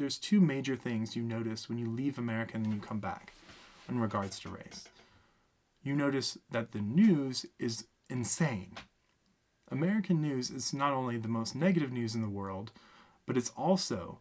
there's two major things you notice when you leave America and then you come back in regards to race. You notice that the news is insane. American news is not only the most negative news in the world, but it's also,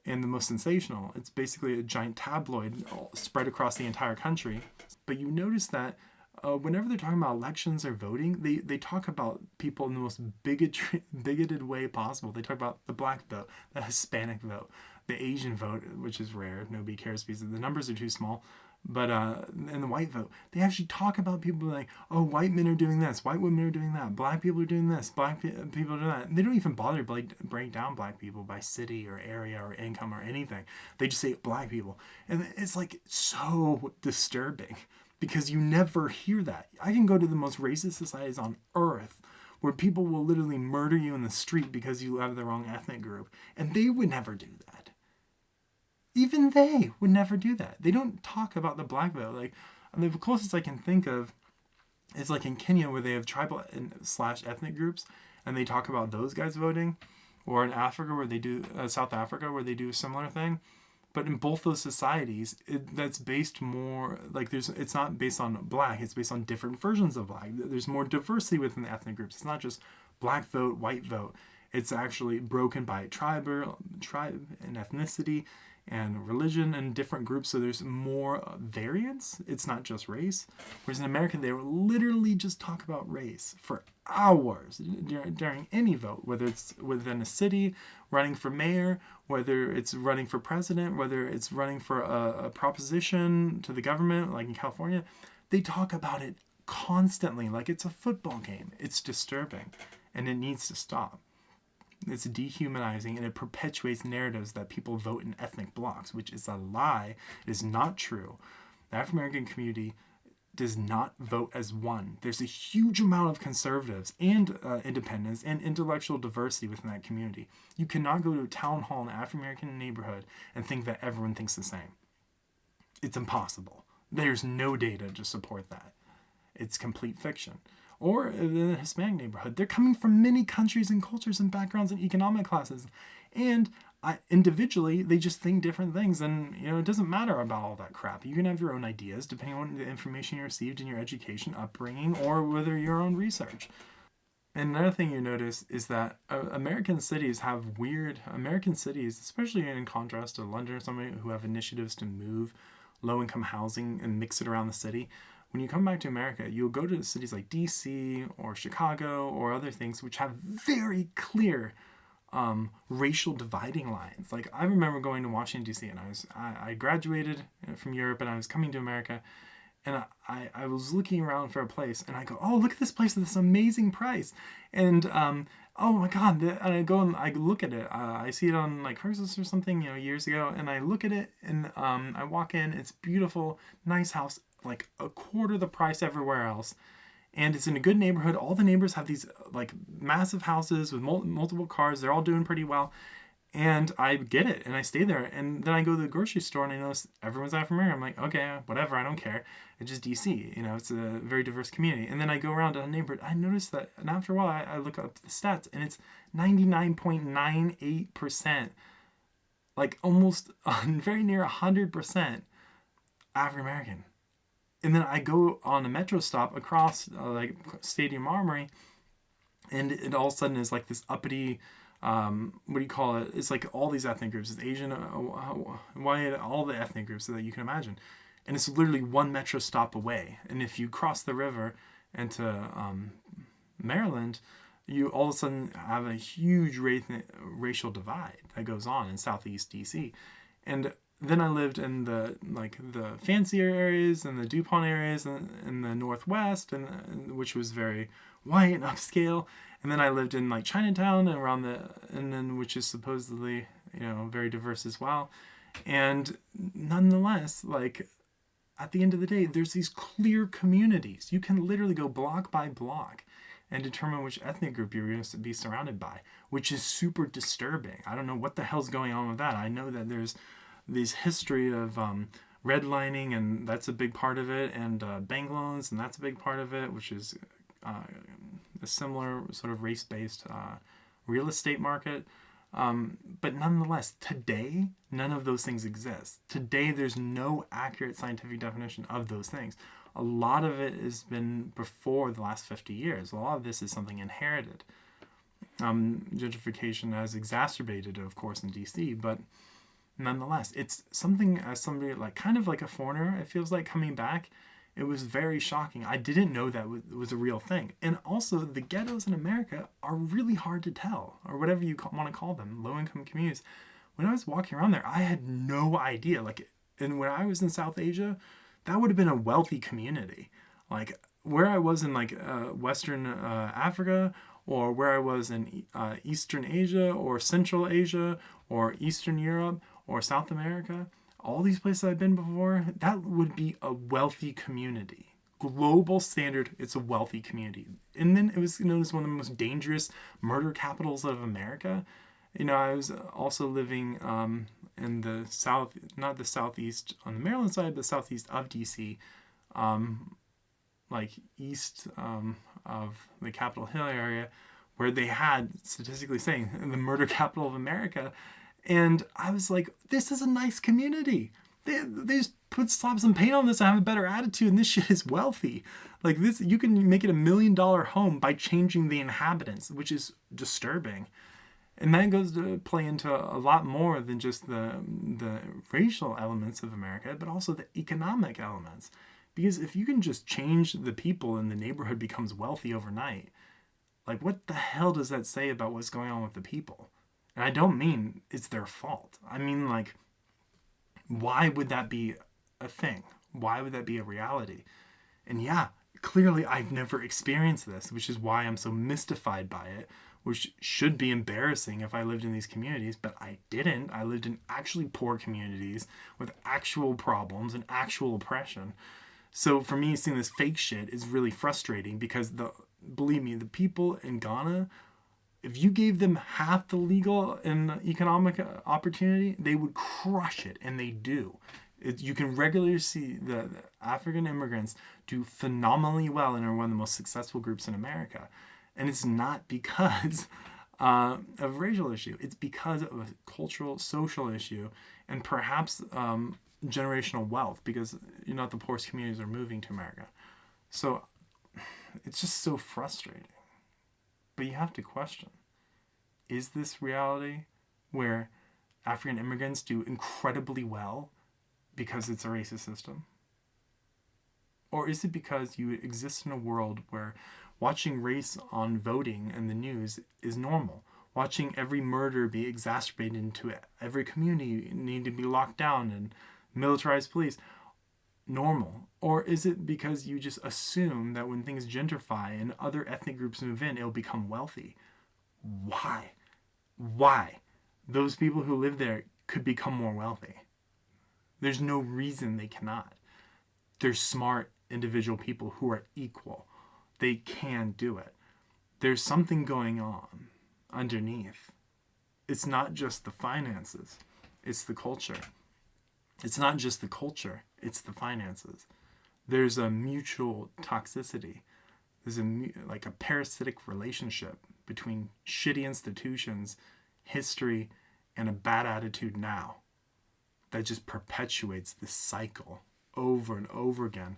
and the most sensational, it's basically a giant tabloid spread across the entire country. But you notice that whenever they're talking about elections or voting, they talk about people in the most bigoted way possible. They talk about the black vote, the Hispanic vote, the Asian vote, which is rare. Nobody cares because the numbers are too small. But and the white vote, they actually talk about people like, oh, white men are doing this, white women are doing that, black people are doing this, black people are doing that. And they don't even bother to break down black people by city or area or income or anything. They just say black people. And it's like so disturbing because you never hear that. I can go to the most racist societies on earth where people will literally murder you in the street because you have the wrong ethnic group. And they would never do that. Even they would never do that. They don't talk about the black vote. Like, the closest I can think of is like in Kenya where they have tribal / ethnic groups and they talk about those guys voting, or in Africa where they do, South Africa where they do a similar thing. But in both those societies, that's based more, like it's not based on black, it's based on different versions of black. There's more diversity within the ethnic groups. It's not just black vote, white vote. It's actually broken by tribe and ethnicity and religion and different groups, so there's more variance. It's not just race. Whereas in America, they will literally just talk about race for hours during any vote, whether it's within a city, running for mayor, whether it's running for president, whether it's running for a proposition to the government, like in California. They talk about it constantly, like it's a football game. It's disturbing, and it needs to stop. It's dehumanizing, and it perpetuates narratives that people vote in ethnic blocs, which is a lie. It is not true. The African American community does not vote as one. There's a huge amount of conservatives and independents and intellectual diversity within that community. You cannot go to a town hall in an African American neighborhood and think that everyone thinks the same. It's impossible. There's no data to support that. It's complete fiction. Or in a Hispanic neighborhood, they're coming from many countries and cultures and backgrounds and economic classes. And individually, they just think different things. And, it doesn't matter about all that crap. You can have your own ideas depending on the information you received in your education, upbringing, or whether your own research. And another thing you notice is that American cities, especially in contrast to London or something, who have initiatives to move low-income housing and mix it around the city. When you come back to America, you'll go to cities like DC or Chicago or other things which have very clear racial dividing lines. Like, I remember going to Washington, D.C., and I graduated from Europe, and I was coming to America, and I was looking around for a place, and I go, oh, look at this place at this amazing price. And, oh my God, and I go and I look at it. I see it on like Craigslist or something, years ago, and I look at it, and I walk in, it's beautiful, nice house, like a quarter the price everywhere else. And it's in a good neighborhood. All the neighbors have these like massive houses with multiple cars. They're all doing pretty well. And I get it. And I stay there. And then I go to the grocery store and I notice everyone's African American. I'm like, okay, whatever. I don't care. It's just DC. It's a very diverse community. And then I go around to a neighborhood. I notice that. And after a while, I look up the stats. And it's 99.98%. Like almost very near 100% African American. And then I go on a metro stop across like Stadium Armory, and it all of a sudden is like this uppity, what do you call it? It's like all these ethnic groups. It's Asian, white, all the ethnic groups that you can imagine. And it's literally one metro stop away. And if you cross the river into Maryland, you all of a sudden have a huge racial divide that goes on in Southeast DC. And then I lived in the fancier areas and the DuPont areas in the Northwest, and which was very white and upscale. And then I lived in like Chinatown and which is supposedly very diverse as well. And nonetheless, like at the end of the day, there's these clear communities. You can literally go block by block and determine which ethnic group you're going to be surrounded by, which is super disturbing. I don't know what the hell's going on with that. I know that there's this history of redlining, and that's a big part of it, and bank loans, and that's a big part of it, which is a similar sort of race-based real estate market. But nonetheless, today, none of those things exist. Today, there's no accurate scientific definition of those things. A lot of it has been before the last 50 years. A lot of this is something inherited. Gentrification has exacerbated it, of course, in DC, but nonetheless, it's something as somebody like kind of like a foreigner, it feels like coming back. It was very shocking. I didn't know that was a real thing. And also, the ghettos in America are really hard to tell, or whatever you want to call them, low-income communities. When I was walking around there, I had no idea. Like, and when I was in South Asia, that would have been a wealthy community. Like, where I was in, like, Western Africa, or where I was in Eastern Asia, or Central Asia, or Eastern Europe, or South America, all these places I've been before, that would be a wealthy community. Global standard, it's a wealthy community. And then it was known as one of the most dangerous murder capitals of America. You know, I was also living in the south, not the southeast on the Maryland side, but southeast of DC, like east of the Capitol Hill area, where they had, statistically saying, the murder capital of America. And I was like, this is a nice community. They just slap some paint on this and have a better attitude, and this shit is wealthy. Like this, you can make it $1 million home by changing the inhabitants, which is disturbing. And that goes to play into a lot more than just the racial elements of America, but also the economic elements. Because if you can just change the people and the neighborhood becomes wealthy overnight, like what the hell does that say about what's going on with the people? And I don't mean it's their fault. I mean, like, why would that be a thing? Why would that be a reality? And yeah, clearly I've never experienced this, which is why I'm so mystified by it, which should be embarrassing if I lived in these communities, but I didn't. I lived in actually poor communities with actual problems and actual oppression. So for me, seeing this fake shit is really frustrating because believe me, the people in Ghana, if you gave them half the legal and economic opportunity, they would crush it, and they do. You can regularly see the African immigrants do phenomenally well and are one of the most successful groups in America. And it's not because of a racial issue. It's because of a cultural, social issue, and perhaps generational wealth, because the poorest communities are moving to America. So it's just so frustrating. But you have to question, is this reality where African immigrants do incredibly well because it's a racist system? Or is it because you exist in a world where watching race on voting and the news is normal? Watching every murder be exacerbated into it, every community need to be locked down and militarized police, normal? Or is it because you just assume that when things gentrify and other ethnic groups move in, it'll become wealthy? Why? Those people who live there could become more wealthy. There's no reason they cannot. They're smart individual people who are equal. They can do it. There's something going on underneath. It's not just the finances, it's the culture. It's not just the culture, it's the finances. There's a mutual toxicity. There's a parasitic relationship between shitty institutions, history, and a bad attitude now that just perpetuates this cycle over and over again.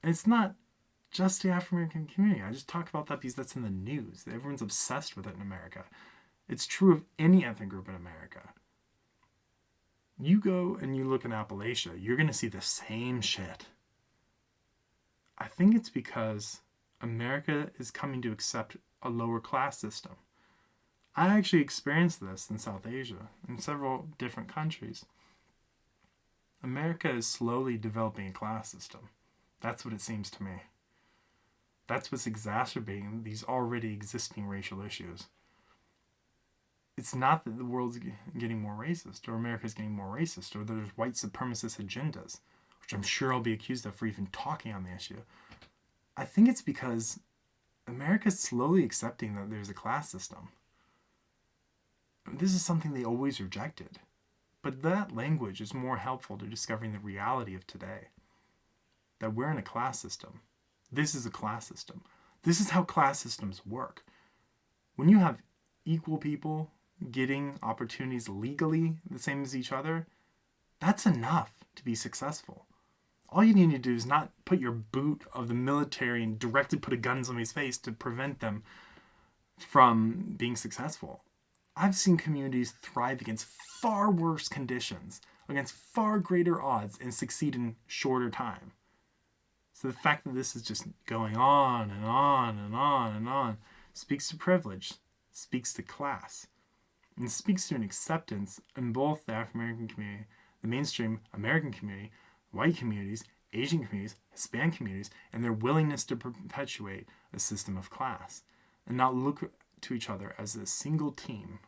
And it's not just the African American community. I just talk about that because that's in the news. Everyone's obsessed with it in America. It's true of any ethnic group in America. You go and you look in Appalachia, you're going to see the same shit. I think it's because America is coming to accept a lower class system. I actually experienced this in South Asia, in several different countries. America is slowly developing a class system. That's what it seems to me. That's what's exacerbating these already existing racial issues. It's not that the world's getting more racist, or America's getting more racist, or there's white supremacist agendas, which I'm sure I'll be accused of for even talking on the issue. I think it's because America's slowly accepting that there's a class system. This is something they always rejected. But that language is more helpful to discovering the reality of today. That we're in a class system. This is a class system. This is how class systems work. When you have equal people getting opportunities legally the same as each other, that's enough to be successful. All you need to do is not put your boot of the military and directly put a gun in somebody's face to prevent them from being successful. I've seen communities thrive against far worse conditions, against far greater odds, and succeed in shorter time. So the fact that this is just going on and on and on and on speaks to privilege, speaks to class, and speaks to an acceptance in both the African American community, the mainstream American community, white communities, Asian communities, Hispanic communities, and their willingness to perpetuate a system of class and not look to each other as a single team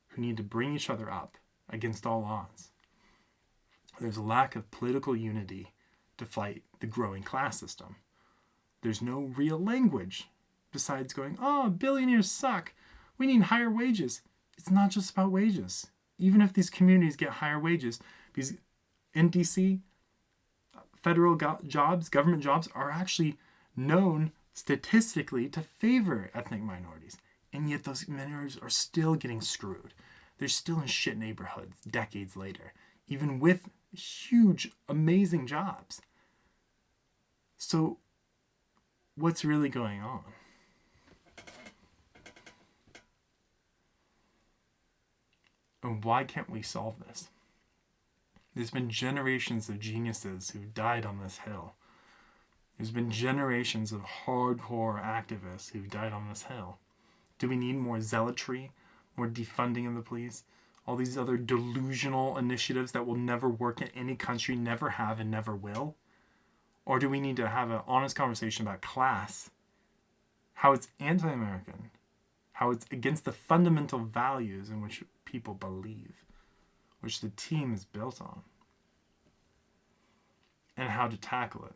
who need to bring each other up against all odds. There's a lack of political unity to fight the growing class system. There's no real language besides going, oh, billionaires suck. We need higher wages. It's not just about wages. Even if these communities get higher wages, because in DC, federal jobs, government jobs, are actually known statistically to favor ethnic minorities. And yet those minorities are still getting screwed. They're still in shit neighborhoods decades later, even with huge, amazing jobs. So what's really going on? And why can't we solve this? There's been generations of geniuses who've died on this hill. There's been generations of hardcore activists who've died on this hill. Do we need more zealotry, more defunding of the police, all these other delusional initiatives that will never work in any country, never have and never will? Or do we need to have an honest conversation about class, how it's anti-American, how it's against the fundamental values in which people believe, which the team is built on, and how to tackle it?